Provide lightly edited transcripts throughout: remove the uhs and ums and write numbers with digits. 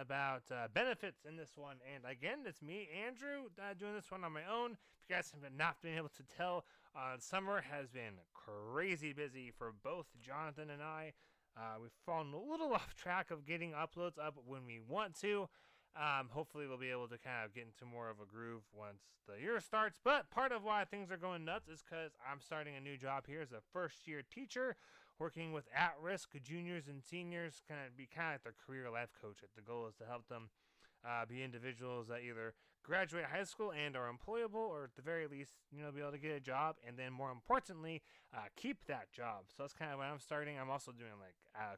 about benefits in this one. And again, it's me, Andrew, doing this one on my own. If you guys have not been able to tell, summer has been crazy busy for both Jonathan and I. We've fallen a little off track of getting uploads up when we want to. Hopefully, we'll be able to kind of get into more of a groove once the year starts. But part of why things are going nuts is because I'm starting a new job here as a first-year teacher, working with at-risk juniors and seniors, be kind of like their career life coach. The goal is to help them be individuals that either graduate high school and are employable, or at the very least, be able to get a job, and then more importantly, keep that job. So that's kind of what I'm starting. I'm also doing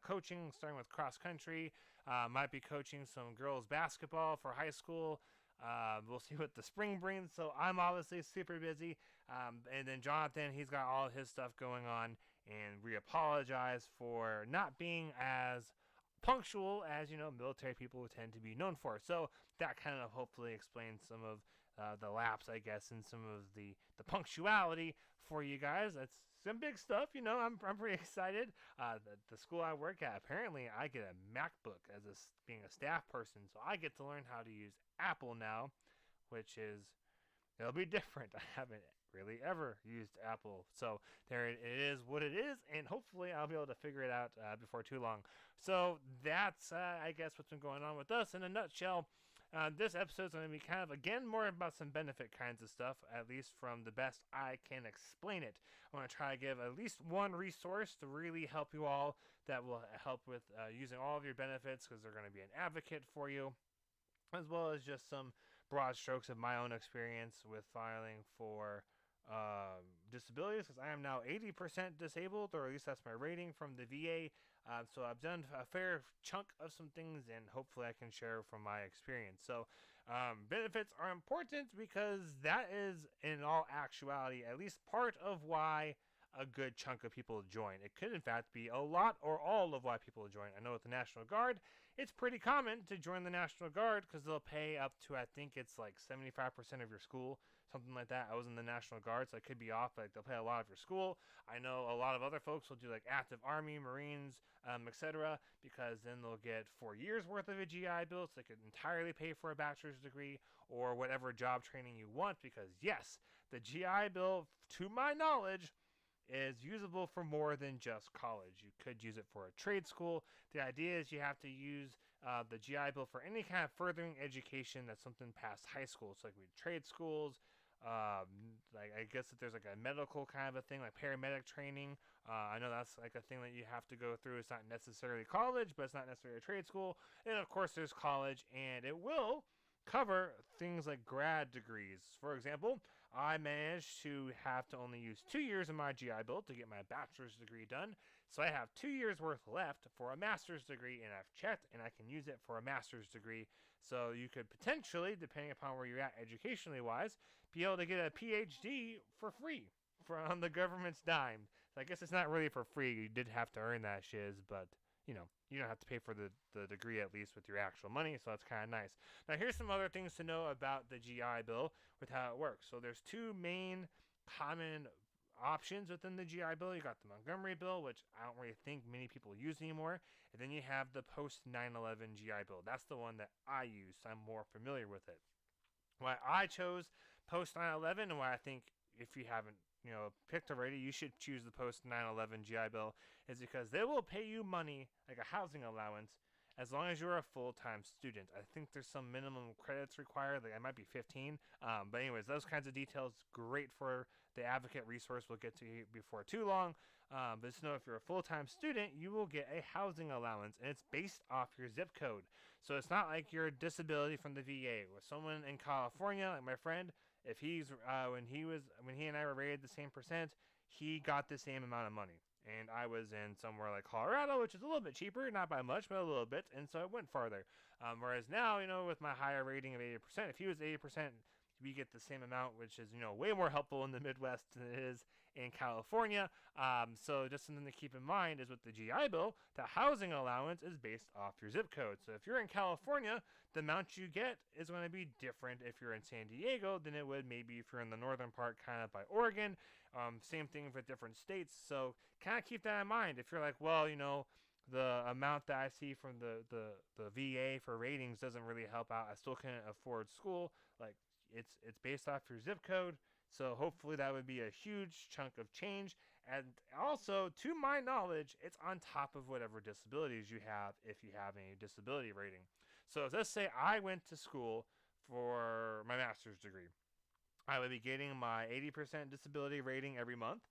coaching, starting with cross country. Might be coaching some girls basketball for high school. We'll see what the spring brings. So I'm obviously super busy. And then Jonathan, he's got all his stuff going on, and we apologize for not being as punctual as military people tend to be known for. So that kind of hopefully explains some of the lapse, I guess, and some of the punctuality for you guys. That's some big stuff. I'm pretty excited. The school I work at, apparently I get a MacBook as being a staff person, so I get to learn how to use Apple now, which is, it'll be different. I haven't really ever used Apple, so there it is, what it is, and hopefully I'll be able to figure it out before too long. So that's I guess what's been going on with us in a nutshell. This episode is going to be kind of, again, more about some benefit kinds of stuff, at least from the best I can explain it. I want to try to give at least one resource to really help you all that will help with using all of your benefits, because they're going to be an advocate for you, as well as just some broad strokes of my own experience with filing for disabilities, because I am now 80% disabled, or at least that's my rating from the VA. So I've done a fair chunk of some things, and hopefully I can share from my experience. So benefits are important because that is, in all actuality, at least part of why a good chunk of people join. It could, in fact, be a lot or all of why people join. I know with the National Guard, it's pretty common to join the National Guard because they'll pay up to, I think it's like 75% of your school, something like that. I was in the National Guard, so I could be off, but they'll pay a lot of your school. I know a lot of other folks will do like active Army, Marines, etc., because then they'll get 4 years worth of a GI Bill, so they could entirely pay for a bachelor's degree or whatever job training you want, because yes, the GI Bill, to my knowledge, is usable for more than just college. You could use it for a trade school. The idea is you have to use the GI Bill for any kind of furthering education that's something past high school. So like we trade schools, like I guess that there's like a medical kind of a thing, like paramedic training. I know that's like a thing that you have to go through. It's not necessarily college, but it's not necessarily a trade school. And of course there's college, and it will cover things like grad degrees. For example, I managed to have to only use 2 years of my GI Bill to get my bachelor's degree done, so I have 2 years worth left for a master's degree, and I've checked, and I can use it for a master's degree. So you could potentially, depending upon where you're at educationally wise, be able to get a PhD for free from the government's dime. So I guess it's not really for free. You did have to earn that shiz, but you don't have to pay for the degree, at least with your actual money, so that's kind of nice. Now, here's some other things to know about the GI Bill with how it works. So there's two main common options within the GI Bill. You got the Montgomery Bill, which I don't really think many people use anymore, and then you have the post 9/11 GI Bill. That's the one that I use, so I'm more familiar with it. Why I chose post 9/11, and why I think if you haven't picked already, you should choose the post 9/11 GI Bill, is because they will pay you money, like a housing allowance, as long as you're a full-time student. I think there's some minimum credits required, like it might be 15. But anyways, those kinds of details, great for the advocate resource we'll get to before too long. But just know if you're a full-time student, you will get a housing allowance, and it's based off your zip code. So it's not like your disability from the VA. With someone in California, like my friend, if he's when he and I were rated the same percent, he got the same amount of money. And I was in somewhere like Colorado, which is a little bit cheaper, not by much, but a little bit, and so I went farther. Whereas now, with my higher rating of 80%, if he was 80%, we get the same amount, which is, way more helpful in the Midwest than it is in California. So just something to keep in mind is with the GI Bill, the housing allowance is based off your zip code. So if you're in California, the amount you get is going to be different if you're in San Diego than it would maybe if you're in the northern part, kind of by Oregon. Same thing for different states. So kind of keep that in mind. If you're like, well, the amount that I see from the VA for ratings doesn't really help out. I still can't afford school. Like it's based off your zip code. So hopefully that would be a huge chunk of change. And also, to my knowledge, it's on top of whatever disabilities you have if you have any disability rating. So let's say I went to school for my master's degree. I would be getting my 80% disability rating every month,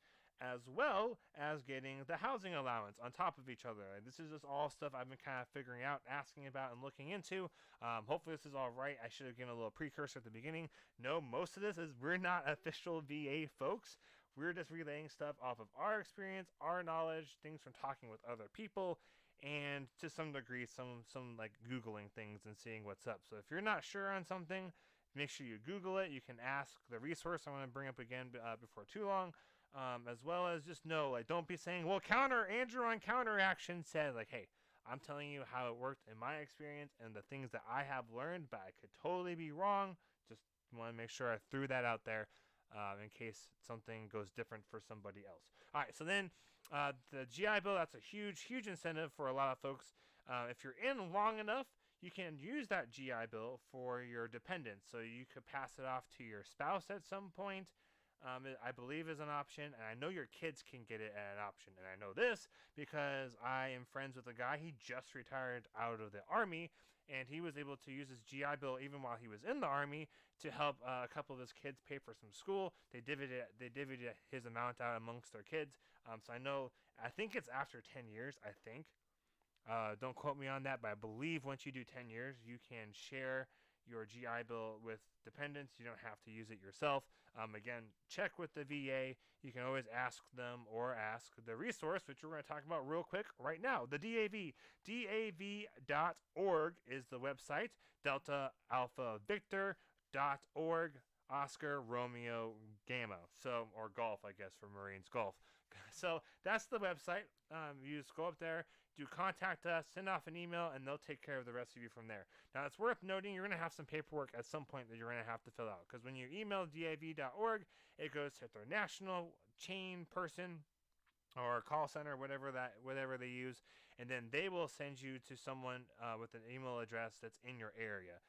as well as getting the housing allowance on top of each other. And this is just all stuff I've been kind of figuring out, asking about, and looking into. Hopefully, this is all right. I should have given a little precursor at the beginning. No, most of this is we're not official VA folks. We're just relaying stuff off of our experience, our knowledge, things from talking with other people, and to some degree, some like Googling things and seeing what's up. So if you're not sure on something, make sure you Google it. You can ask the resource I'm going to bring up again before too long, as well as just know, like, don't be saying, well, Andrew on CounterAction said, like, hey, I'm telling you how it worked in my experience and the things that I have learned, but I could totally be wrong. Just want to make sure I threw that out there in case something goes different for somebody else. All right, so then the GI Bill, that's a huge, huge incentive for a lot of folks. If you're in long enough, you can use that GI Bill for your dependents. So you could pass it off to your spouse at some point. I believe is an option, and I know your kids can get it at an option. And I know this because I am friends with a guy. He just retired out of the Army, and he was able to use his GI Bill even while he was in the Army to help a couple of his kids pay for some school. They divvied his amount out amongst their kids. So I think it's after 10 years, I think. Don't quote me on that, but I believe once you do 10 years, you can share your GI Bill with dependents. You don't have to use it yourself. Again, check with the VA. You can always ask them or ask the resource, which we're going to talk about real quick right now. The DAV. DAV.org is the website. Delta Alpha Victor.org. Oscar Romeo Gamma. So, or golf, I guess, for Marines golf. So that's the website. You just go up there, do contact us, send off an email, and they'll take care of the rest of you from there. Now, it's worth noting you're going to have some paperwork at some point that you're going to have to fill out. Because when you email DAV.org, it goes to their national chain person or call center, whatever they use, and then they will send you to someone with an email address that's in your area.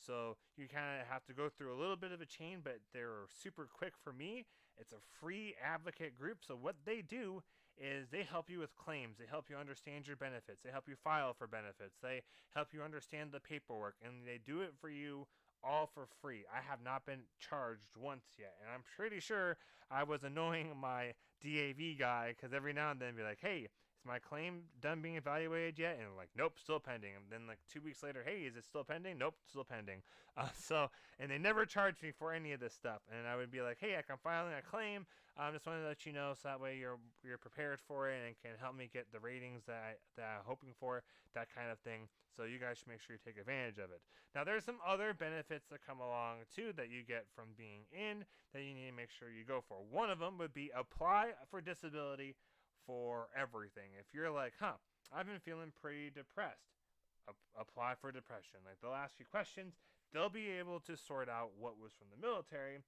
So you kind of have to go through a little bit of a chain, but they're super quick for me. It's a free advocate group. So what they do is they help you with claims. They help you understand your benefits. They help you file for benefits. They help you understand the paperwork, and they do it for you all for free. I have not been charged once yet, and I'm pretty sure I was annoying my DAV guy because every now and then be like, hey, is my claim done being evaluated yet? And like, nope, still pending. And then like 2 weeks later, hey, is it still pending? Nope, still pending. And they never charged me for any of this stuff. And I would be like, hey, I'm filing a claim. I just wanted to let you know so that way you're prepared for it and can help me get the ratings that I'm hoping for, that kind of thing. So you guys should make sure you take advantage of it. Now, there's some other benefits that come along too that you get from being in that you need to make sure you go for. One of them would be apply for disability for everything. If you're like, I've been feeling pretty depressed, apply for depression. Like, they'll ask you questions. They'll be able to sort out what was from the military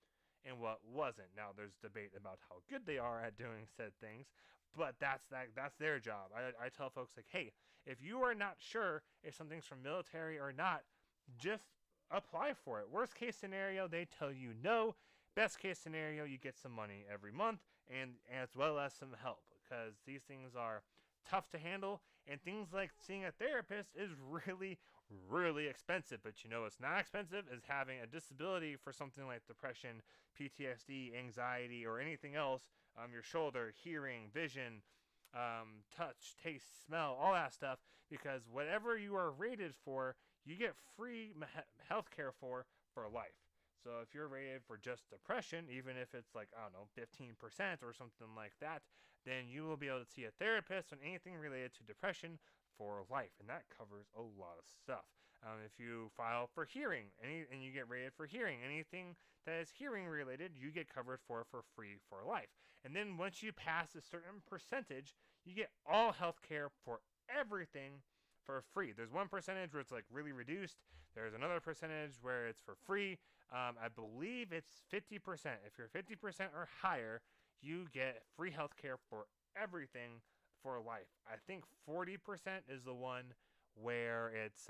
and what wasn't. Now, there's debate about how good they are at doing said things, but that's their job. I tell folks, like, hey, if you are not sure if something's from military or not, just apply for it. Worst case scenario, they tell you no. Best case scenario, you get some money every month, and as well as some help, because these things are tough to handle, and things like seeing a therapist is really, really expensive. But you know what's not expensive is having a disability for something like depression, PTSD, anxiety, or anything else. Your shoulder, hearing, vision, touch, taste, smell, all that stuff, because whatever you are rated for, you get free health care for life. So if you're rated for just depression, even if it's like, I don't know, 15% or something like that, then you will be able to see a therapist on anything related to depression for life. And that covers a lot of stuff. If you file for hearing and you get rated for hearing, anything that is hearing related, you get covered for free for life. And then once you pass a certain percentage, you get all health care for everything for free. There's one percentage where it's like really reduced. There's another percentage where it's for free. I believe it's 50%. If you're 50% or higher, you get free healthcare for everything for life. I think 40% is the one where it's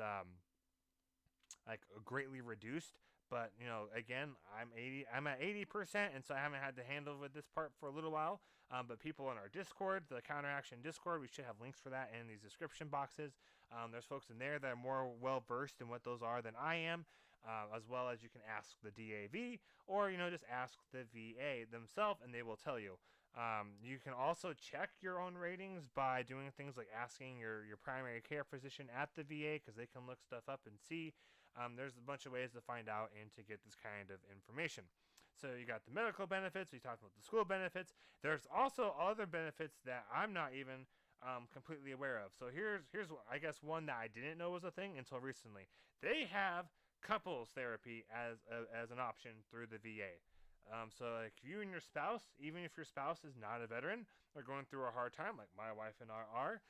like greatly reduced. But again, I'm at 80%, and so I haven't had to handle with this part for a little while. But people in our Discord, the CounterAction Discord, we should have links for that in these description boxes. There's folks in there that are more well versed in what those are than I am, as well as you can ask the DAV, or just ask the VA themselves, and they will tell you. You can also check your own ratings by doing things like asking your primary care physician at the VA, because they can look stuff up and see. There's a bunch of ways to find out and to get this kind of information. So you got the medical benefits. We talked about the school benefits. There's also other benefits that I'm not even completely aware of. So here's I guess one that I didn't know was a thing until recently. They have couples therapy as an option through the VA. So like you and your spouse, even if your spouse is not a veteran or going through a hard time, like my wife and I are,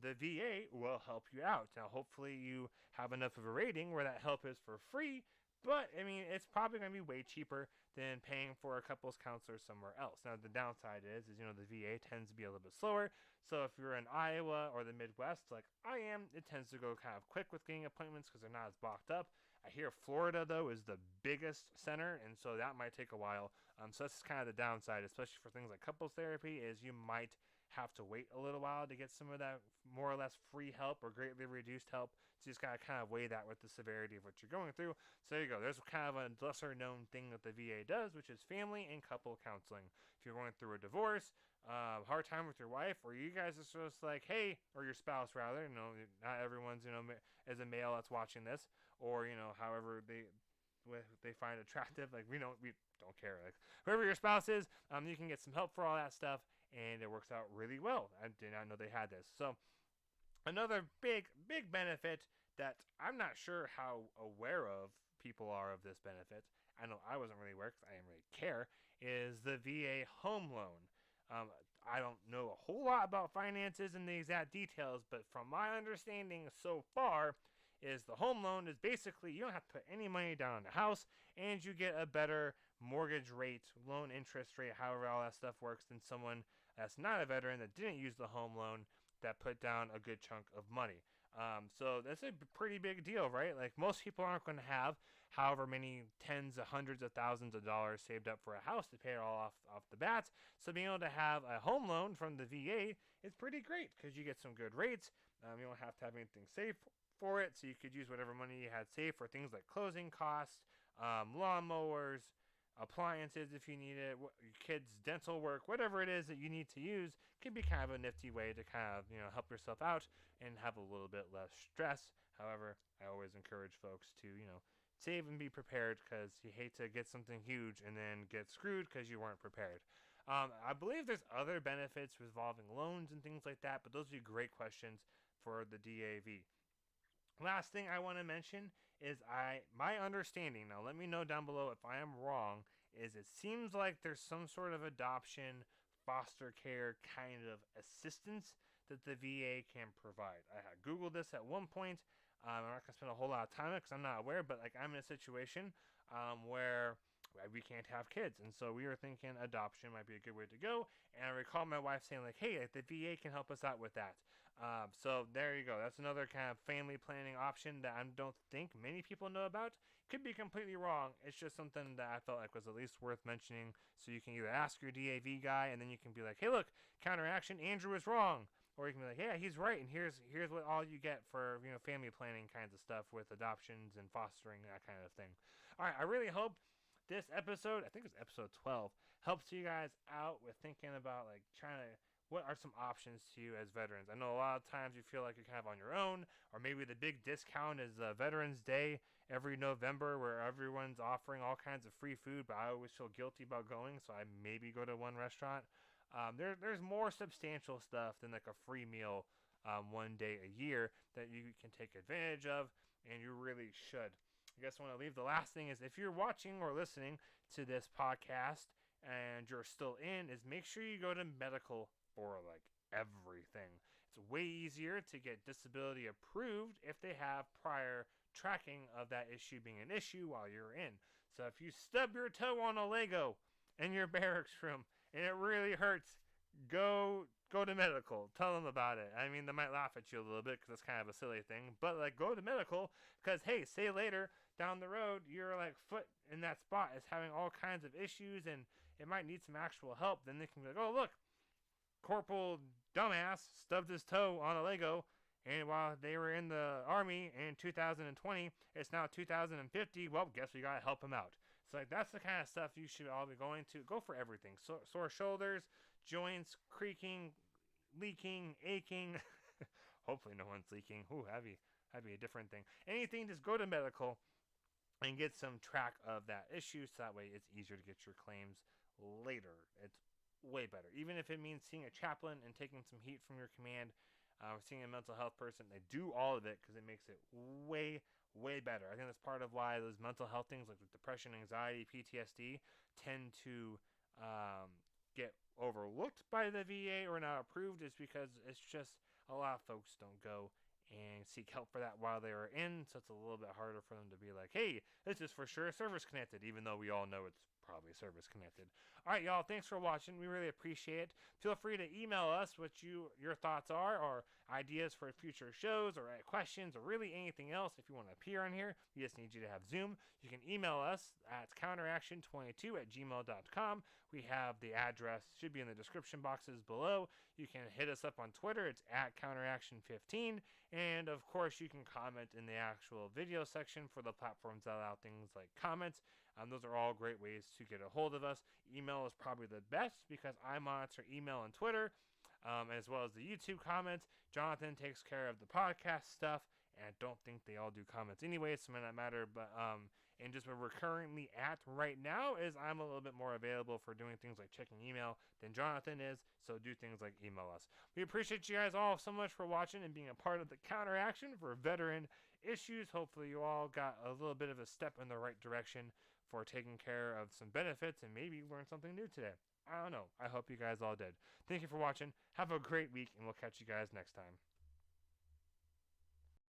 the VA will help you out. Now, hopefully you have enough of a rating where that help is for free, but I mean, it's probably going to be way cheaper than paying for a couples counselor somewhere else. Now, the downside is the VA tends to be a little bit slower. So if you're in Iowa or the Midwest, like I am, it tends to go kind of quick with getting appointments because they're not as blocked up. I hear Florida, though, is the biggest center, and so that might take a while. So that's kind of the downside, especially for things like couples therapy, is you might have to wait a little while to get some of that more or less free help or greatly reduced help. So you just got to kind of weigh that with the severity of what you're going through. So there you go. There's kind of a lesser known thing that the VA does, which is family and couple counseling. If you're going through a divorce, hard time with your wife, or you guys are just like, hey, or your spouse rather, not everyone's, as a male that's watching this, or, however they find attractive, like we don't care, like whoever your spouse is, you can get some help for all that stuff, and it works out really well. I did not know they had this. So another big benefit that I'm not sure how aware of people are of this benefit, I know I wasn't really aware because I didn't really care, is the VA home loan. I don't know a whole lot about finances and the exact details, but from my understanding so far, is the home loan is basically you don't have to put any money down on the house, and you get a better mortgage rate, loan interest rate, however all that stuff works, than someone that's not a veteran that didn't use the home loan that put down a good chunk of money. So that's a pretty big deal, right? Like most people aren't going to have however many tens of hundreds of thousands of dollars saved up for a house to pay it all off the bats. So being able to have a home loan from the VA is pretty great because you get some good rates. You don't have to have anything saved for it, so you could use whatever money you had saved for things like closing costs, lawnmowers, appliances if you need it, your kids' dental work, whatever it is that you need to use, can be kind of a nifty way to kind of help yourself out and have a little bit less stress. However, I always encourage folks to save and be prepared, because you hate to get something huge and then get screwed because you weren't prepared. I believe there's other benefits involving loans and things like that, but those would be great questions for the DAV. Last thing I want to mention is my understanding, now let me know down below if I am wrong, is it seems like there's some sort of adoption, foster care kind of assistance that the VA can provide. I had Googled this at one point. I'm not going to spend a whole lot of time on it because I'm not aware, but like I'm in a situation where we can't have kids, and so we were thinking adoption might be a good way to go. And I recall my wife saying like, hey, the VA can help us out with that. So there you go. That's another kind of family planning option that I don't think many people know about. Could be completely wrong. It's just something that I felt like was at least worth mentioning, so you can either ask your DAV guy, and then you can be like, hey, look, CounterAction, Andrew is wrong. Or you can be like, yeah, he's right, and here's what all you get for family planning kinds of stuff with adoptions and fostering, that kind of thing. All right, I really hope this episode, I think it's episode 12, helps you guys out with thinking about like trying to, what are some options to you as veterans? I know a lot of times you feel like you're kind of on your own, or maybe the big discount is Veterans Day every November, where everyone's offering all kinds of free food, but I always feel guilty about going, so I maybe go to one restaurant. There's more substantial stuff than like a free meal one day a year that you can take advantage of, and you really should. I guess I want to leave the last thing is, if you're watching or listening to this podcast and you're still in, is make sure you go to medical for like everything. It's way easier to get disability approved if they have prior tracking of that issue being an issue while you're in. So if you stub your toe on a Lego in your barracks room and it really hurts, go go to medical. Tell them about it. I mean, they might laugh at you a little bit because it's kind of a silly thing, but like go to medical because hey, say later down the road your like foot in that spot is having all kinds of issues and it might need some actual help. Then they can be like, oh look, Corporal Dumbass stubbed his toe on a Lego. And while they were in the army in 2020, it's now 2050. Well, guess we gotta help him out. So like that's the kind of stuff you should all be going to. Go for everything. Sore shoulders, joints, creaking, leaking, aching. Hopefully no one's leaking. Ooh, that'd be a different thing. Anything, just go to medical and get some track of that issue so that way it's easier to get your claims later. It's way better. Even if it means seeing a chaplain and taking some heat from your command, or seeing a mental health person, they do all of it because it makes it way, way better. I think that's part of why those mental health things like depression, anxiety, PTSD tend to get overlooked by the VA or not approved is because it's just a lot of folks don't go and seek help for that while they are in, so it's a little bit harder for them to be like, hey, this is for sure service connected, even though we all know it's probably service connected. All right, y'all, thanks for watching. We really appreciate it. Feel free to email us what your thoughts are or ideas for future shows or questions or really anything else. If you want to appear on here, we just need you to have Zoom. You can email us at counteraction22@gmail.com. We have the address, should be in the description boxes below. You can hit us up on Twitter. It's at counteraction15. And, of course, you can comment in the actual video section for the platforms that allow things like comments. Those are all great ways to get a hold of us. Email is probably the best because I monitor email and Twitter, as well as the YouTube comments. Jonathan takes care of the podcast stuff, and I don't think they all do comments anyway, so it may not matter. But and just where we're currently at right now is I'm a little bit more available for doing things like checking email than Jonathan is, so do things like email us. We appreciate you guys all so much for watching and being a part of the counteraction for veteran issues. Hopefully you all got a little bit of a step in the right direction for taking care of some benefits and maybe learn something new today. I don't know. I hope you guys all did. Thank you for watching. Have a great week, and we'll catch you guys next time.